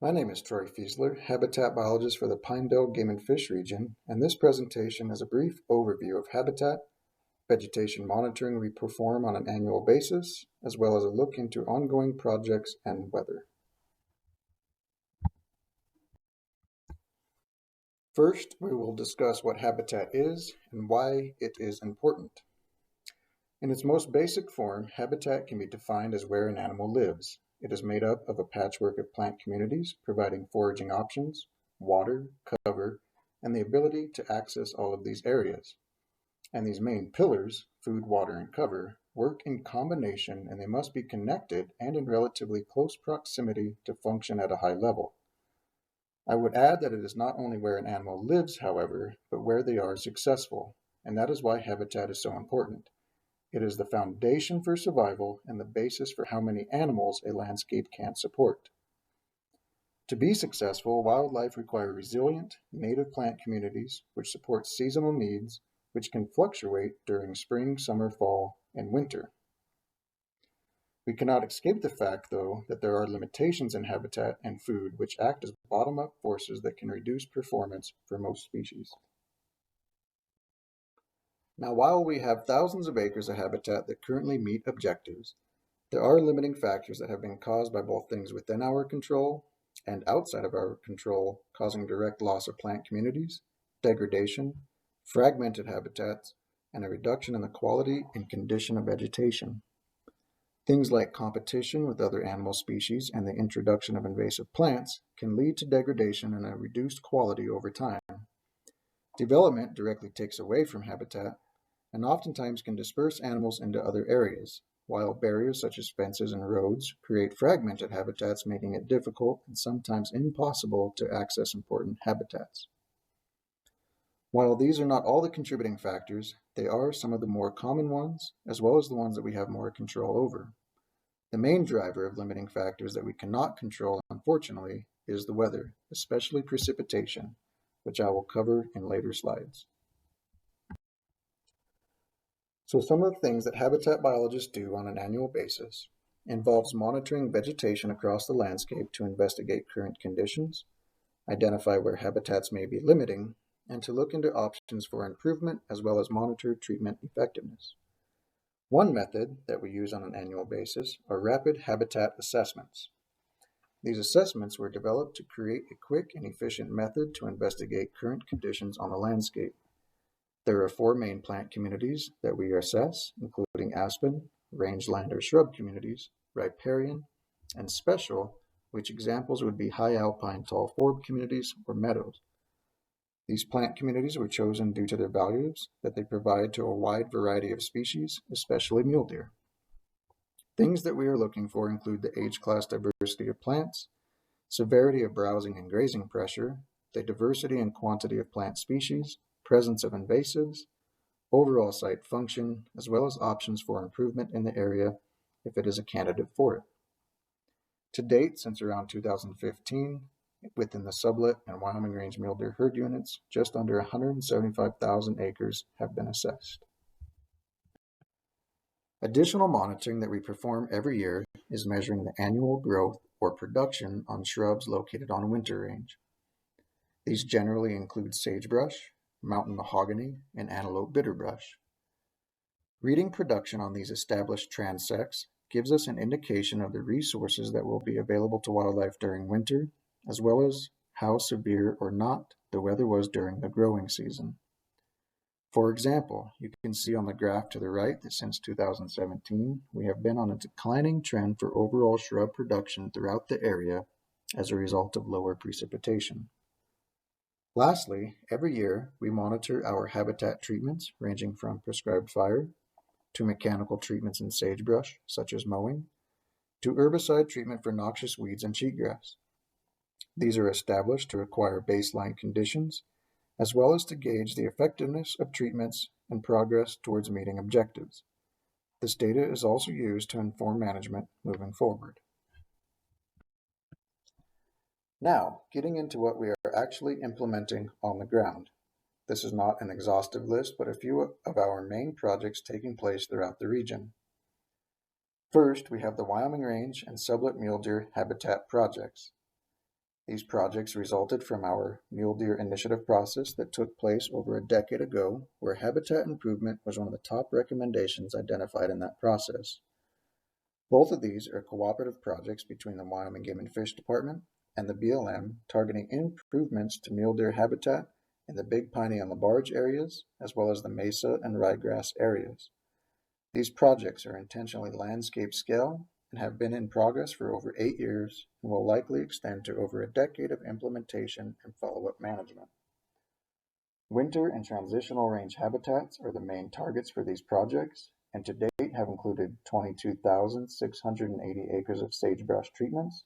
My name is Troy Fiesler, habitat biologist for the Pinedale Game and Fish region, and this presentation is a brief overview of habitat, vegetation monitoring we perform on an annual basis, as well as a look into ongoing projects and weather. First, we will discuss what habitat is and why it is important. In its most basic form, habitat can be defined as where an animal lives. It is made up of a patchwork of plant communities, providing foraging options, water, cover, and the ability to access all of these areas. And these main pillars, food, water, and cover, work in combination and they must be connected and in relatively close proximity to function at a high level. I would add that it is not only where an animal lives, however, but where they are successful, and that is why habitat is so important. It is the foundation for survival and the basis for how many animals a landscape can support. To be successful, wildlife require resilient, native plant communities which support seasonal needs, which can fluctuate during spring, summer, fall, and winter. We cannot escape the fact, though, that there are limitations in habitat and food which act as bottom-up forces that can reduce performance for most species. Now, while we have thousands of acres of habitat that currently meet objectives, there are limiting factors that have been caused by both things within our control and outside of our control, causing direct loss of plant communities, degradation, fragmented habitats, and a reduction in the quality and condition of vegetation. Things like competition with other animal species and the introduction of invasive plants can lead to degradation and a reduced quality over time. Development directly takes away from habitat and oftentimes can disperse animals into other areas, while barriers such as fences and roads create fragmented habitats, making it difficult and sometimes impossible to access important habitats. While these are not all the contributing factors, they are some of the more common ones, as well as the ones that we have more control over. The main driver of limiting factors that we cannot control, unfortunately, is the weather, especially precipitation, which I will cover in later slides. So some of the things that habitat biologists do on an annual basis involves monitoring vegetation across the landscape to investigate current conditions, identify where habitats may be limiting, and to look into options for improvement as well as monitor treatment effectiveness. One method that we use on an annual basis are rapid habitat assessments. These assessments were developed to create a quick and efficient method to investigate current conditions on the landscape. There are 4 main plant communities that we assess, including aspen, rangeland or shrub communities, riparian, and special, which examples would be high alpine tall forb communities or meadows. These plant communities were chosen due to their values that they provide to a wide variety of species, especially mule deer. Things that we are looking for include the age class diversity of plants, severity of browsing and grazing pressure, the diversity and quantity of plant species, presence of invasives, overall site function, as well as options for improvement in the area if it is a candidate for it. To date, since around 2015, within the Sublette and Wyoming Range mule deer herd units, just under 175,000 acres have been assessed. Additional monitoring that we perform every year is measuring the annual growth or production on shrubs located on winter range. These generally include sagebrush, mountain mahogany, and antelope bitterbrush. Reading production on these established transects gives us an indication of the resources that will be available to wildlife during winter, as well as how severe or not the weather was during the growing season. For example, you can see on the graph to the right that since 2017, we have been on a declining trend for overall shrub production throughout the area as a result of lower precipitation. Lastly, every year we monitor our habitat treatments ranging from prescribed fire to mechanical treatments in sagebrush, such as mowing, to herbicide treatment for noxious weeds and cheatgrass. These are established to require baseline conditions, as well as to gauge the effectiveness of treatments and progress towards meeting objectives. This data is also used to inform management moving forward. Now, getting into what we are actually implementing on the ground. This is not an exhaustive list, but a few of our main projects taking place throughout the region. First, we have the Wyoming Range and Sublette Mule Deer Habitat projects. These projects resulted from our mule deer initiative process that took place over a decade ago, where habitat improvement was one of the top recommendations identified in that process. Both of these are cooperative projects between the Wyoming Game and Fish Department and the BLM, targeting improvements to mule deer habitat in the Big Piney and LaBarge areas, as well as the Mesa and Ryegrass areas. These projects are intentionally landscape scale and have been in progress for over 8 years and will likely extend to over a decade of implementation and follow-up management. Winter and transitional range habitats are the main targets for these projects, and to date have included 22,680 acres of sagebrush treatments,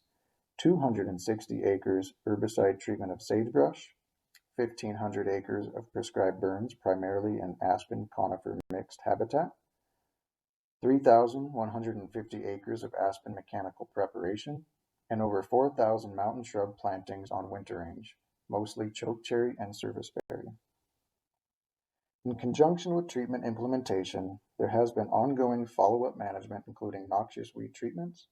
260 acres herbicide treatment of sagebrush, 1,500 acres of prescribed burns primarily in aspen conifer mixed habitat, 3,150 acres of aspen mechanical preparation, and over 4,000 mountain shrub plantings on winter range, mostly chokecherry and serviceberry. In conjunction with treatment implementation, there has been ongoing follow-up management including noxious weed treatments,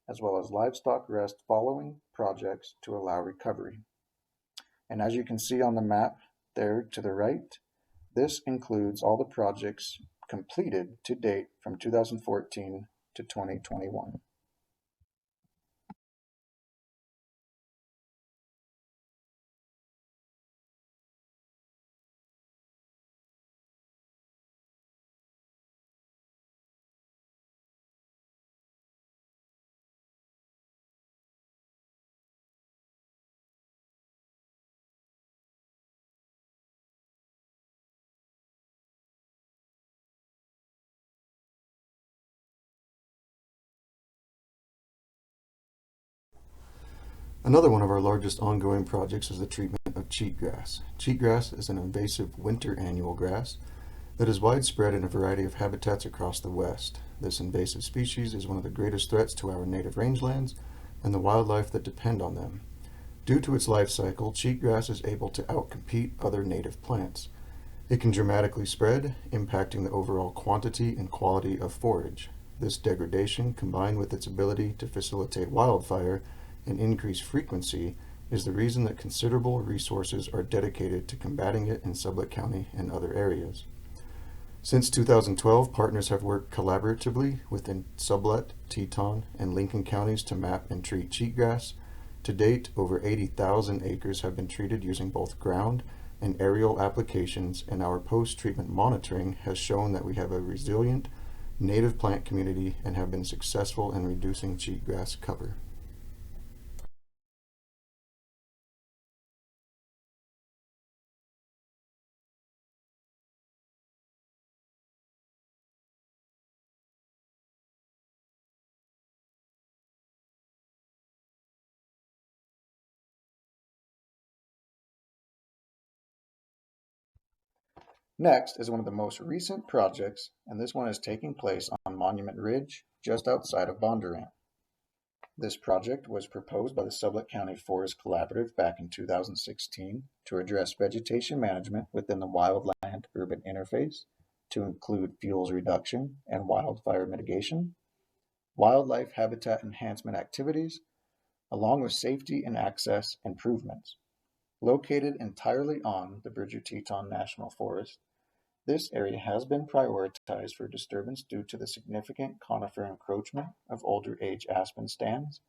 as well as livestock rest following projects to allow recovery. And as you can see on the map there to the right, this includes all the projects completed to date from 2014 to 2021. Another one of our largest ongoing projects is the treatment of cheatgrass. Cheatgrass is an invasive winter annual grass that is widespread in a variety of habitats across the West. This invasive species is one of the greatest threats to our native rangelands and the wildlife that depend on them. Due to its life cycle, cheatgrass is able to outcompete other native plants. It can dramatically spread, impacting the overall quantity and quality of forage. This degradation, combined with its ability to facilitate wildfire and increase frequency, is the reason that considerable resources are dedicated to combating it in Sublette County and other areas. Since 2012, partners have worked collaboratively within Sublette, Teton, and Lincoln counties to map and treat cheatgrass. To date, over 80,000 acres have been treated using both ground and aerial applications, and our post-treatment monitoring has shown that we have a resilient native plant community and have been successful in reducing cheatgrass cover. Next is one of the most recent projects, and this one is taking place on Monument Ridge, just outside of Bondurant. This project was proposed by the Sublette County Forest Collaborative back in 2016 to address vegetation management within the wildland-urban interface to include fuels reduction and wildfire mitigation, wildlife habitat enhancement activities, along with safety and access improvements. Located entirely on the Bridger Teton National Forest, this area has been prioritized for disturbance due to the significant conifer encroachment of older age aspen stands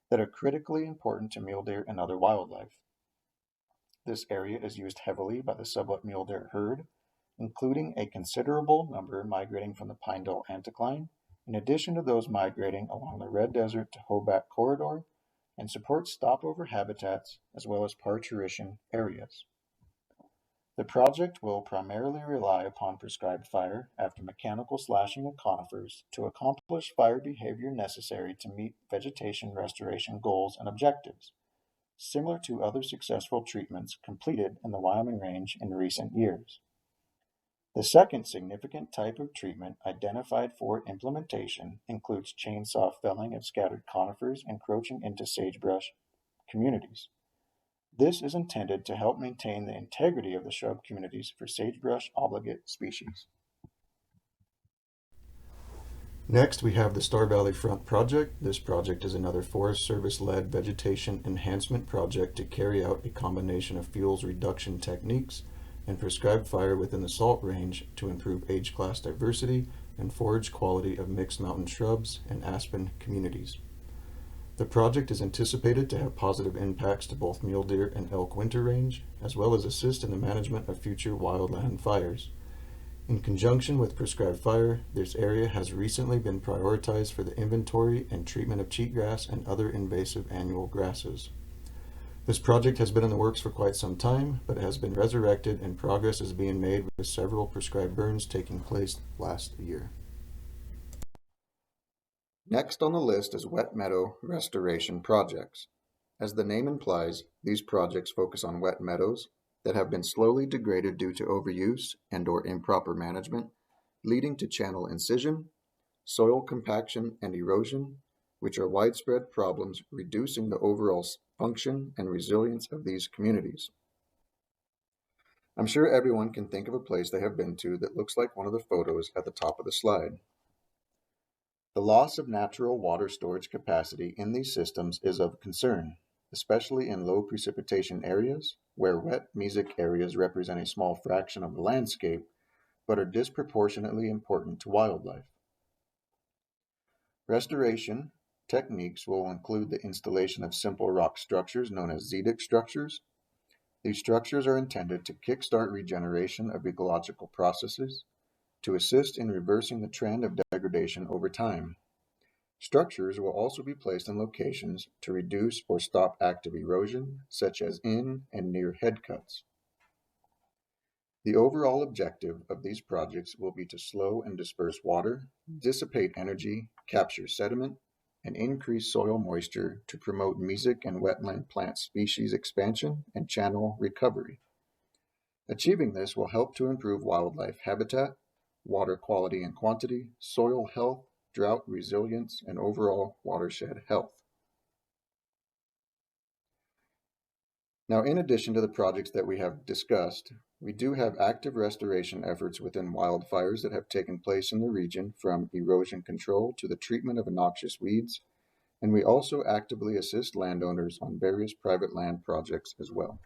that are critically important to mule deer and other wildlife. This area is used heavily by the Sublette mule deer herd, including a considerable number migrating from the Pinedale anticline, in addition to those migrating along the Red Desert to Hobart corridor, and supports stopover habitats as well as parturition areas. The project will primarily rely upon prescribed fire after mechanical slashing of conifers to accomplish fire behavior necessary to meet vegetation restoration goals and objectives, similar to other successful treatments completed in the Wyoming Range in recent years. The second significant type of treatment identified for implementation includes chainsaw felling of scattered conifers encroaching into sagebrush communities. This is intended to help maintain the integrity of the shrub communities for sagebrush obligate species. Next, we have the Star Valley Front project. This project is another Forest Service-led vegetation enhancement project to carry out a combination of fuels reduction techniques and prescribed fire within the salt range to improve age class diversity and forage quality of mixed mountain shrubs and aspen communities. The project is anticipated to have positive impacts to both mule deer and elk winter range, as well as assist in the management of future wildland fires. In conjunction with prescribed fire, this area has recently been prioritized for the inventory and treatment of cheatgrass and other invasive annual grasses. This project has been in the works for quite some time, but has been resurrected and progress is being made with several prescribed burns taking place last year. Next on the list is wet meadow restoration projects. As the name implies, these projects focus on wet meadows that have been slowly degraded due to overuse and/or improper management, leading to channel incision, soil compaction, and erosion, which are widespread problems reducing the overall function and resilience of these communities. I'm sure everyone can think of a place they have been to that looks like one of the photos at the top of the slide. The loss of natural water storage capacity in these systems is of concern, especially in low precipitation areas where wet mesic areas represent a small fraction of the landscape but are disproportionately important to wildlife. Restoration techniques will include the installation of simple rock structures known as zedic structures. These structures are intended to kickstart regeneration of ecological processes to assist in reversing the trend of degradation over time. Structures will also be placed in locations to reduce or stop active erosion, such as in and near head cuts. The overall objective of these projects will be to slow and disperse water, dissipate energy, capture sediment, and increase soil moisture to promote mesic and wetland plant species expansion and channel recovery. Achieving this will help to improve wildlife habitat, water quality and quantity, soil health, drought resilience, and overall watershed health. Now, in addition to the projects that we have discussed, we do have active restoration efforts within wildfires that have taken place in the region, from erosion control to the treatment of noxious weeds, and we also actively assist landowners on various private land projects as well.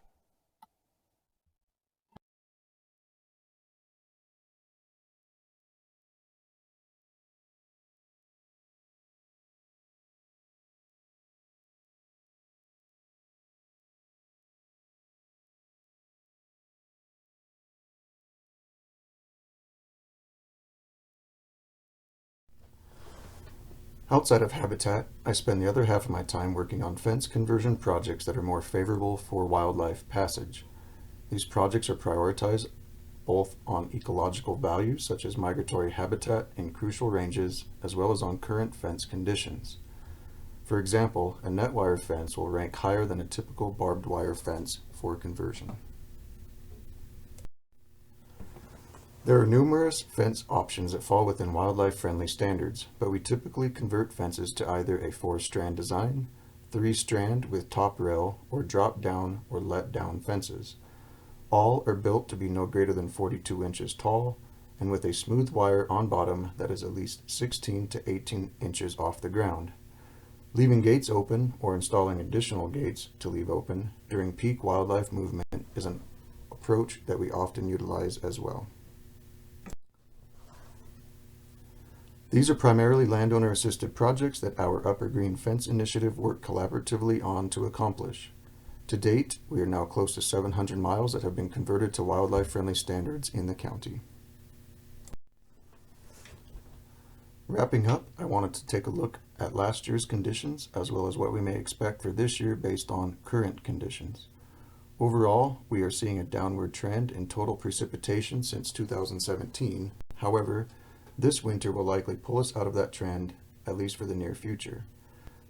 Outside of habitat, I spend the other half of my time working on fence conversion projects that are more favorable for wildlife passage. These projects are prioritized both on ecological values such as migratory habitat in crucial ranges, as well as on current fence conditions. For example, a net wire fence will rank higher than a typical barbed wire fence for conversion. There are numerous fence options that fall within wildlife-friendly standards, but we typically convert fences to either a 4-strand design, 3-strand with top rail, or drop-down or let-down fences. All are built to be no greater than 42 inches tall, and with a smooth wire on bottom that is at least 16 to 18 inches off the ground. Leaving gates open or installing additional gates to leave open during peak wildlife movement is an approach that we often utilize as well. These are primarily landowner-assisted projects that our Upper Green Fence Initiative work collaboratively on to accomplish. To date, we are now close to 700 miles that have been converted to wildlife-friendly standards in the county. Wrapping up, I wanted to take a look at last year's conditions as well as what we may expect for this year based on current conditions. Overall, we are seeing a downward trend in total precipitation since 2017. However, this winter will likely pull us out of that trend, at least for the near future.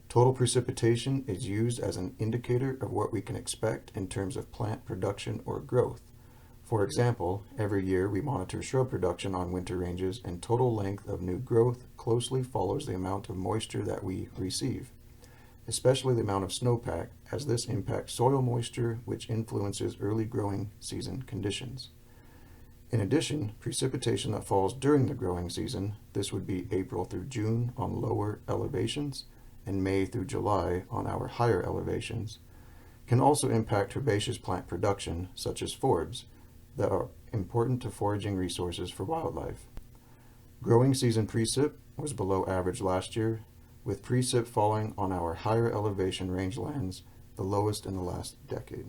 Total precipitation is used as an indicator of what we can expect in terms of plant production or growth. For example, every year we monitor shrub production on winter ranges, and total length of new growth closely follows the amount of moisture that we receive, especially the amount of snowpack, as this impacts soil moisture, which influences early growing season conditions. In addition, precipitation that falls during the growing season, this would be April through June on lower elevations and May through July on our higher elevations, can also impact herbaceous plant production, such as forbs, that are important to foraging resources for wildlife. Growing season precip was below average last year, with precip falling on our higher elevation rangelands, the lowest in the last decade.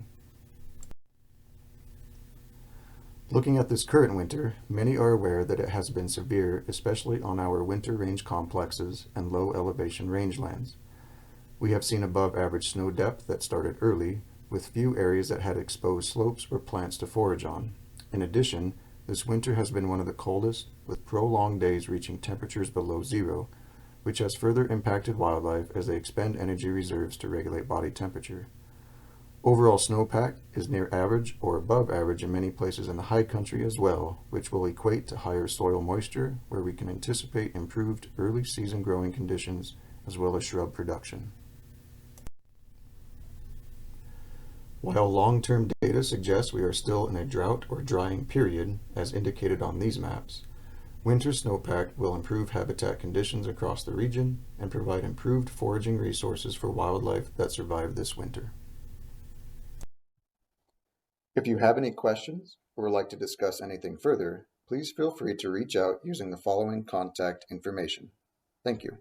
Looking at this current winter, many are aware that it has been severe, especially on our winter range complexes and low elevation rangelands. We have seen above average snow depth that started early, with few areas that had exposed slopes or plants to forage on. In addition, this winter has been one of the coldest, with prolonged days reaching temperatures below zero, which has further impacted wildlife as they expend energy reserves to regulate body temperature. Overall snowpack is near average or above average in many places in the high country as well, which will equate to higher soil moisture, where we can anticipate improved early season growing conditions as well as shrub production. While long-term data suggests we are still in a drought or drying period, as indicated on these maps, winter snowpack will improve habitat conditions across the region and provide improved foraging resources for wildlife that survive this winter. If you have any questions or would like to discuss anything further, please feel free to reach out using the following contact information. Thank you.